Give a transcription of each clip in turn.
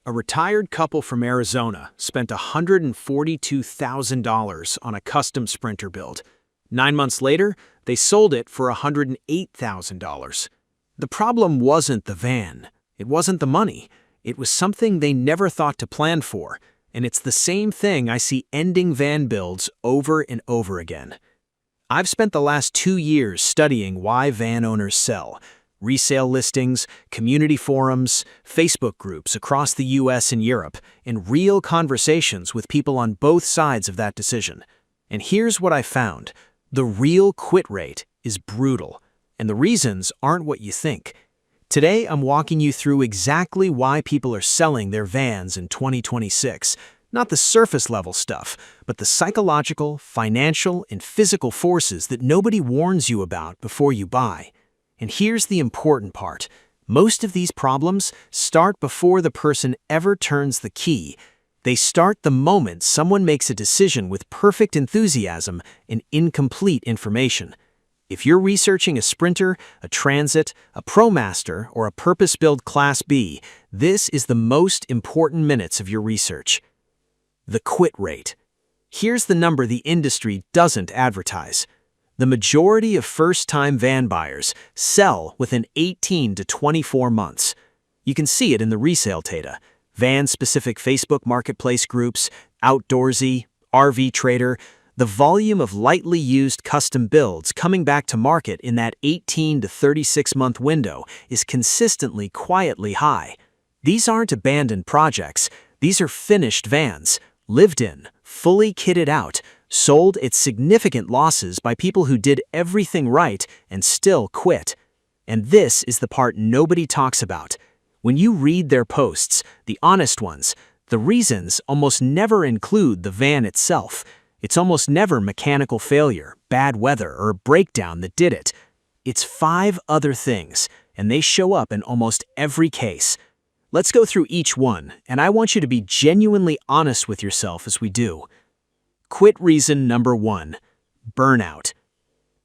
A retired couple from Arizona spent $142,000 on a custom Sprinter build. 9 months later, they sold it for $108,000. The problem wasn't the van. It wasn't the money. It was something they never thought to plan for. And it's the same thing I see ending van builds over and over again. I've spent the last 2 years studying why van owners sell. Resale listings, community forums, Facebook groups across the US and Europe, and real conversations with people on both sides of that decision. And here's what I found. The real quit rate is brutal, and the reasons aren't what you think. Today, I'm walking you through exactly why people are selling their vans in 2026. Not the surface-level stuff, but the psychological, financial, and physical forces that nobody warns you about before you buy. And here's the important part. Most of these problems start before the person ever turns the key. They start the moment someone makes a decision with perfect enthusiasm and incomplete information. If you're researching a Sprinter, a Transit, a ProMaster, or a purpose-built Class B, this is the most important minutes of your research. The quit rate. Here's the number the industry doesn't advertise. The majority of first-time van buyers sell within 18 to 24 months. You can see it in the resale data. Van-specific Facebook marketplace groups, Outdoorsy, RV Trader, the volume of lightly used custom builds coming back to market in that 18 to 36-month window is consistently quietly high. These aren't abandoned projects. These are finished vans, lived in, fully kitted out, sold at significant losses by people who did everything right and still quit. And this is the part nobody talks about. When you read their posts, the honest ones, the reasons almost never include the van itself. It's almost never mechanical failure, bad weather, or a breakdown that did it. It's 5 other things, and they show up in almost every case. Let's go through each one, and I want you to be genuinely honest with yourself as we do. Quit reason number 1, burnout.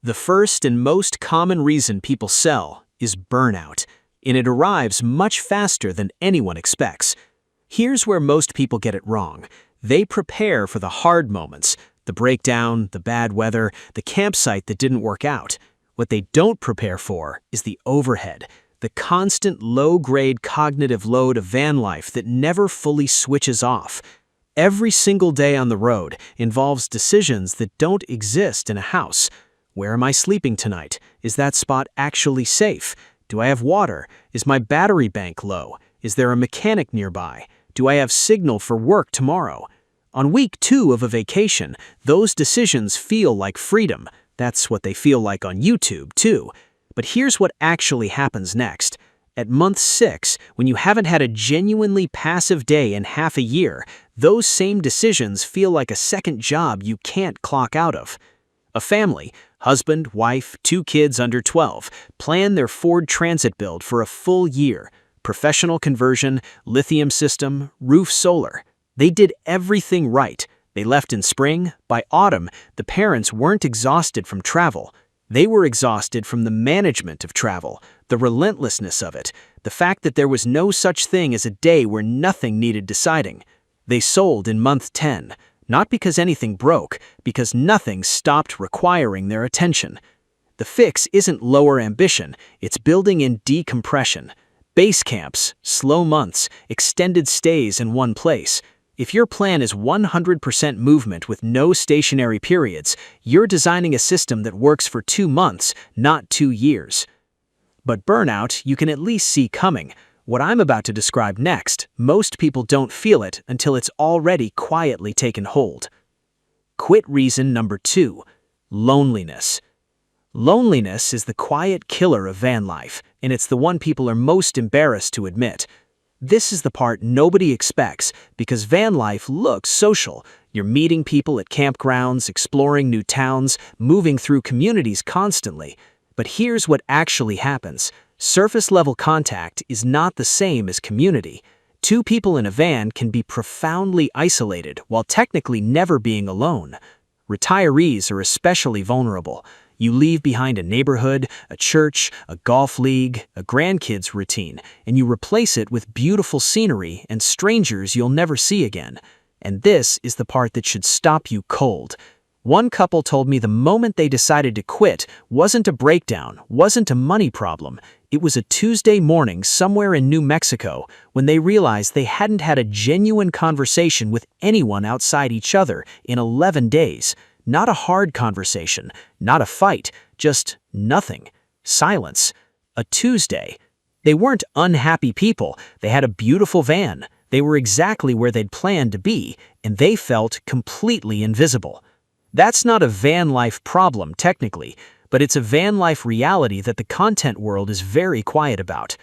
The first and most common reason people sell is burnout, and it arrives much faster than anyone expects. Here's where most people get it wrong. They prepare for the hard moments, the breakdown, the bad weather, the campsite that didn't work out. What they don't prepare for is the overhead, the constant low-grade cognitive load of van life that never fully switches off. Every single day on the road involves decisions that don't exist in a house. Where am I sleeping tonight? Is that spot actually safe? Do I have water? Is my battery bank low? Is there a mechanic nearby? Do I have signal for work tomorrow? On week 2 of a vacation, those decisions feel like freedom. That's what they feel like on YouTube, too. But here's what actually happens next. At month 6, when you haven't had a genuinely passive day in half a year, those same decisions feel like a second job you can't clock out of. A family, husband, wife, 2 kids under 12, plan their Ford Transit build for a full year. Professional conversion, lithium system, roof solar. They did everything right. They left in spring. By autumn, the parents weren't exhausted from travel. They were exhausted from the management of travel, the relentlessness of it, the fact that there was no such thing as a day where nothing needed deciding. They sold in month 10, not because anything broke, because nothing stopped requiring their attention. The fix isn't lower ambition, it's building in decompression. Base camps, slow months, extended stays in one place. If your plan is 100% movement with no stationary periods, you're designing a system that works for 2 months, not 2 years. But burnout, you can at least see coming. What I'm about to describe next, most people don't feel it until it's already quietly taken hold. Quit reason number 2, loneliness. Loneliness is the quiet killer of van life, and it's the one people are most embarrassed to admit. This is the part nobody expects because van life looks social. You're meeting people at campgrounds, exploring new towns, moving through communities constantly. But here's what actually happens. Surface-level contact is not the same as community. 2 people in a van can be profoundly isolated while technically never being alone. Retirees are especially vulnerable. You leave behind a neighborhood, a church, a golf league, a grandkids routine, and you replace it with beautiful scenery and strangers you'll never see again. And this is the part that should stop you cold. One couple told me the moment they decided to quit wasn't a breakdown, wasn't a money problem. It was a Tuesday morning somewhere in New Mexico when they realized they hadn't had a genuine conversation with anyone outside each other in 11 days. Not a hard conversation, not a fight, just nothing. Silence. A Tuesday. They weren't unhappy people. They had a beautiful van. They were exactly where they'd planned to be, and they felt completely invisible. That's not a van life problem, technically, but it's a van life reality that the content world is very quiet about.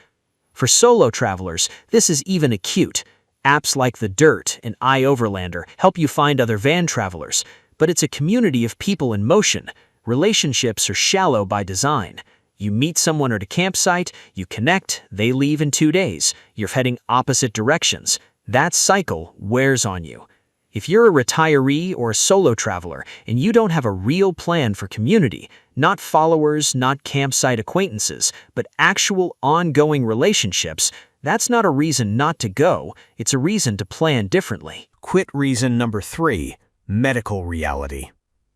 For solo travelers, this is even acute. Apps like The Dirt and iOverlander help you find other van travelers, but it's a community of people in motion. Relationships are shallow by design. You meet someone at a campsite, you connect, they leave in 2 days. You're heading opposite directions. That cycle wears on you. If you're a retiree or a solo traveler and you don't have a real plan for community, not followers, not campsite acquaintances, but actual ongoing relationships, that's not a reason not to go, it's a reason to plan differently. Quit reason number 3, medical reality.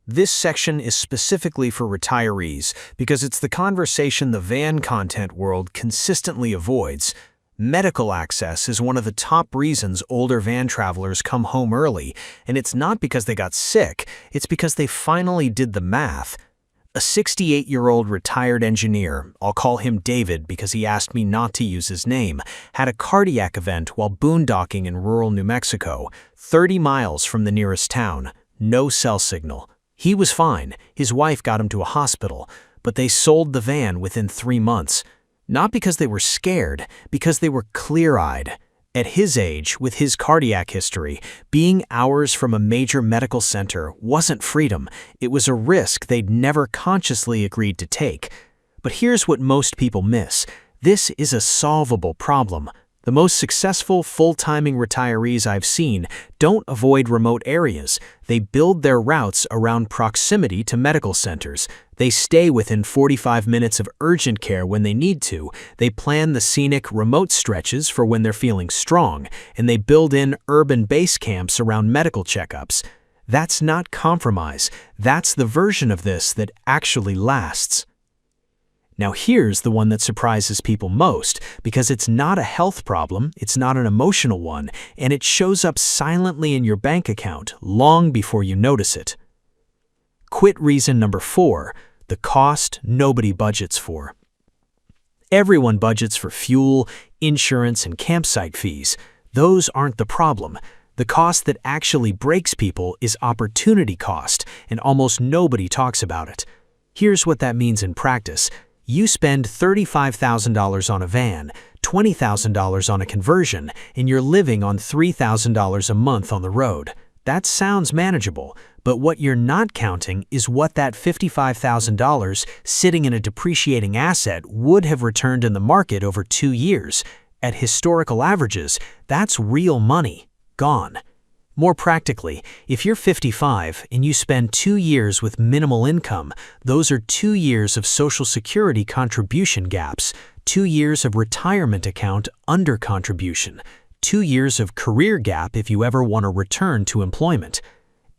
This section is specifically for retirees because it's the conversation the van content world consistently avoids. Medical access is one of the top reasons older van travelers come home early, and it's not because they got sick, it's because they finally did the math. A 68-year-old retired engineer, I'll call him David because he asked me not to use his name, had a cardiac event while boondocking in rural New Mexico, 30 miles from the nearest town. No cell signal. He was fine. His wife got him to a hospital, but they sold the van within 3 months. Not because they were scared, because they were clear-eyed. At his age, with his cardiac history, being hours from a major medical center wasn't freedom. It was a risk they'd never consciously agreed to take. But here's what most people miss. This is a solvable problem. The most successful full-timing retirees I've seen don't avoid remote areas. They build their routes around proximity to medical centers. They stay within 45 minutes of urgent care when they need to. They plan the scenic remote stretches for when they're feeling strong, and they build in urban base camps around medical checkups. That's not compromise. That's the version of this that actually lasts. Now here's the one that surprises people most, because it's not a health problem, it's not an emotional one, and it shows up silently in your bank account long before you notice it. Quit reason number 4, the cost nobody budgets for. Everyone budgets for fuel, insurance, and campsite fees. Those aren't the problem. The cost that actually breaks people is opportunity cost, and almost nobody talks about it. Here's what that means in practice. You spend $35,000 on a van, $20,000 on a conversion, and you're living on $3,000 a month on the road. That sounds manageable, but what you're not counting is what that $55,000 sitting in a depreciating asset would have returned in the market over 2 years. At historical averages, that's real money, gone. More practically, if you're 55 and you spend 2 years with minimal income, those are 2 years of Social Security contribution gaps, 2 years of retirement account under contribution, 2 years of career gap if you ever want to return to employment.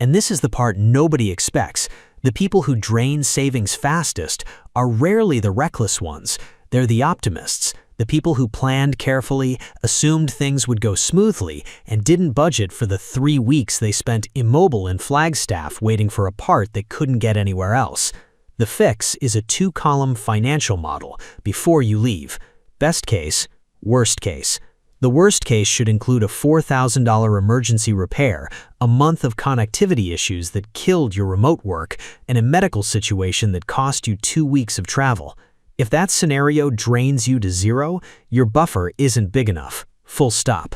And this is the part nobody expects. The people who drain savings fastest are rarely the reckless ones. They're the optimists. The people who planned carefully, assumed things would go smoothly, and didn't budget for the 3 weeks they spent immobile in Flagstaff waiting for a part they couldn't get anywhere else. The fix is a 2-column financial model before you leave. Best case, worst case. The worst case should include a $4,000 emergency repair, a month of connectivity issues that killed your remote work, and a medical situation that cost you 2 weeks of travel. If that scenario drains you to zero, your buffer isn't big enough. Full stop.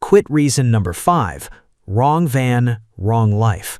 Quit reason number 5, wrong van, wrong life.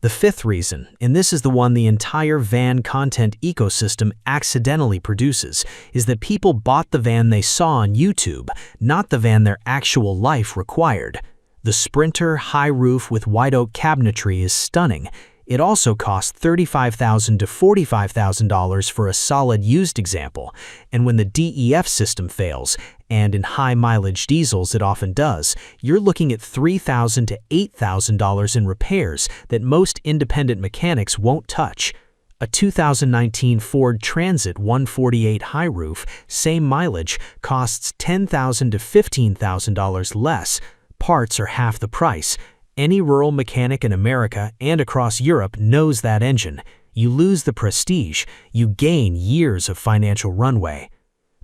The 5th reason, and this is the one the entire van content ecosystem accidentally produces, is that people bought the van they saw on YouTube, not the van their actual life required. The Sprinter high roof with white oak cabinetry is stunning. It also costs $35,000 to $45,000 for a solid used example, and when the DEF system fails, and in high-mileage diesels it often does, you're looking at $3,000 to $8,000 in repairs that most independent mechanics won't touch. A 2019 Ford Transit 148 high roof, same mileage, costs $10,000 to $15,000 less. Parts are half the price. Any rural mechanic in America and across Europe knows that engine. You lose the prestige, you gain years of financial runway.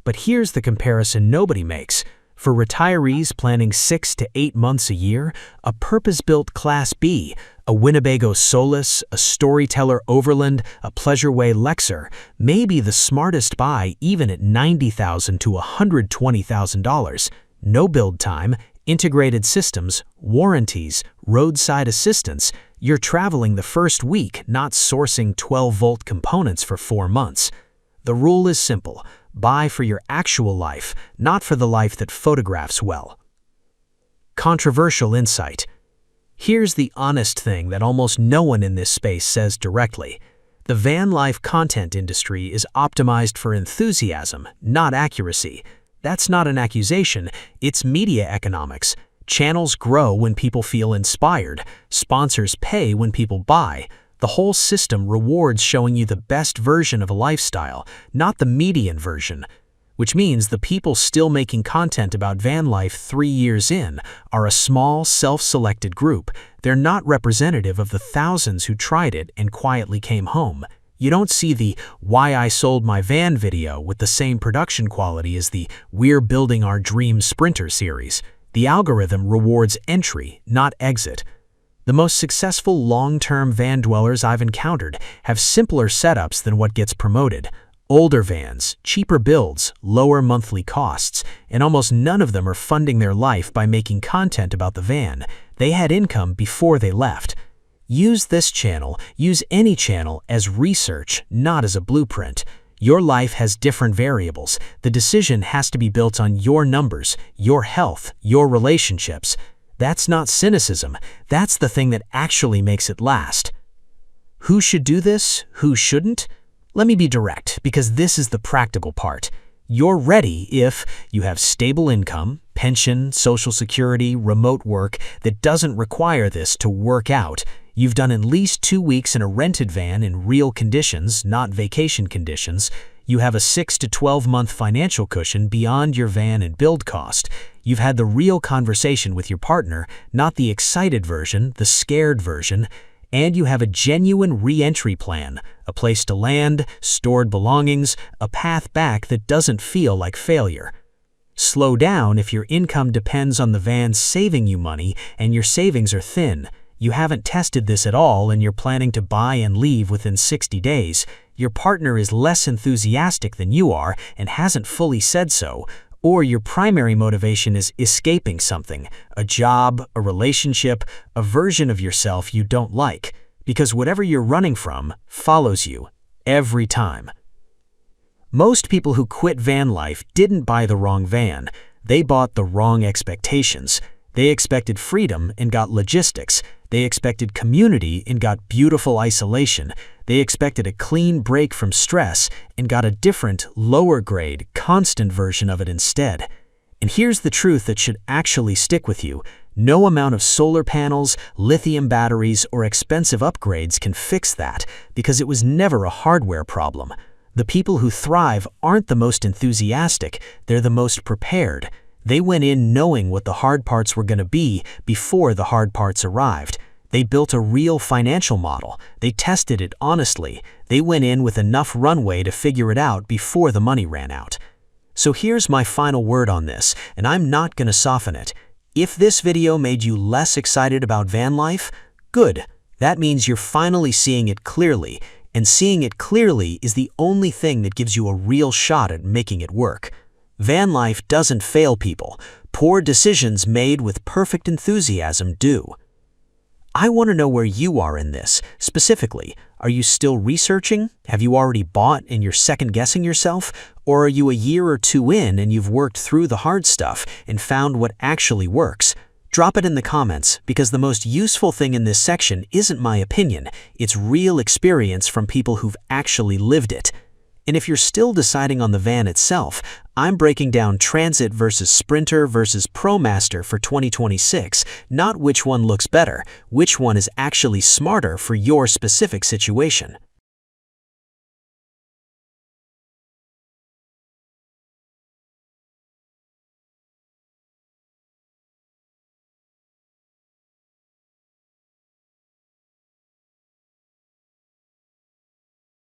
But here's the comparison nobody makes. For retirees planning 6 to 8 months a year, a purpose-built Class B, a Winnebago Solus, a Storyteller Overland, a Pleasureway Lexer may be the smartest buy even at $90,000 to $120,000. No build time, integrated systems, warranties, roadside assistance. You're traveling the first week, not sourcing 12-volt components for 4 months. The rule is simple. Buy for your actual life, not for the life that photographs well. Controversial insight. Here's the honest thing that almost no one in this space says directly. The van life content industry is optimized for enthusiasm, not accuracy. That's not an accusation, it's media economics. Channels grow when people feel inspired. Sponsors pay when people buy. The whole system rewards showing you the best version of a lifestyle, not the median version. Which means the people still making content about van life 3 years in are a small, self-selected group. They're not representative of the thousands who tried it and quietly came home. You don't see the "Why I Sold My Van" video with the same production quality as the "We're Building Our Dream Sprinter" series. The algorithm rewards entry, not exit. The most successful long-term van dwellers I've encountered have simpler setups than what gets promoted. Older vans, cheaper builds, lower monthly costs, and almost none of them are funding their life by making content about the van. They had income before they left. Use this channel, use any channel, as research, not as a blueprint. Your life has different variables. The decision has to be built on your numbers, your health, your relationships. That's not cynicism. That's the thing that actually makes it last. Who should do this? Who shouldn't? Let me be direct, because this is the practical part. You're ready if you have stable income, pension, social security, remote work that doesn't require this to work out. You've done at least 2 weeks in a rented van in real conditions, not vacation conditions. You have a 6 to 12-month financial cushion beyond your van and build cost. You've had the real conversation with your partner, not the excited version, the scared version. And you have a genuine re-entry plan, a place to land, stored belongings, a path back that doesn't feel like failure. Slow down if your income depends on the van saving you money and your savings are thin. You haven't tested this at all and you're planning to buy and leave within 60 days. Your partner is less enthusiastic than you are and hasn't fully said so. Or your primary motivation is escaping something, a job, a relationship, a version of yourself you don't like, because whatever you're running from follows you every time. Most people who quit van life didn't buy the wrong van. They bought the wrong expectations. They expected freedom and got logistics. They expected community and got beautiful isolation. They expected a clean break from stress and got a different, lower-grade, constant version of it instead. And here's the truth that should actually stick with you. No amount of solar panels, lithium batteries, or expensive upgrades can fix that, because it was never a hardware problem. The people who thrive aren't the most enthusiastic, they're the most prepared. They went in knowing what the hard parts were going to be before the hard parts arrived. They built a real financial model. They tested it honestly. They went in with enough runway to figure it out before the money ran out. So here's my final word on this, and I'm not going to soften it. If this video made you less excited about van life, good. That means you're finally seeing it clearly, and seeing it clearly is the only thing that gives you a real shot at making it work. Van life doesn't fail people. Poor decisions made with perfect enthusiasm do. I want to know where you are in this. Specifically, are you still researching? Have you already bought and you're second-guessing yourself? Or are you a year or two in and you've worked through the hard stuff and found what actually works? Drop it in the comments, because the most useful thing in this section isn't my opinion, it's real experience from people who've actually lived it. And if you're still deciding on the van itself, I'm breaking down Transit versus Sprinter versus ProMaster for 2026, not which one looks better, which one is actually smarter for your specific situation.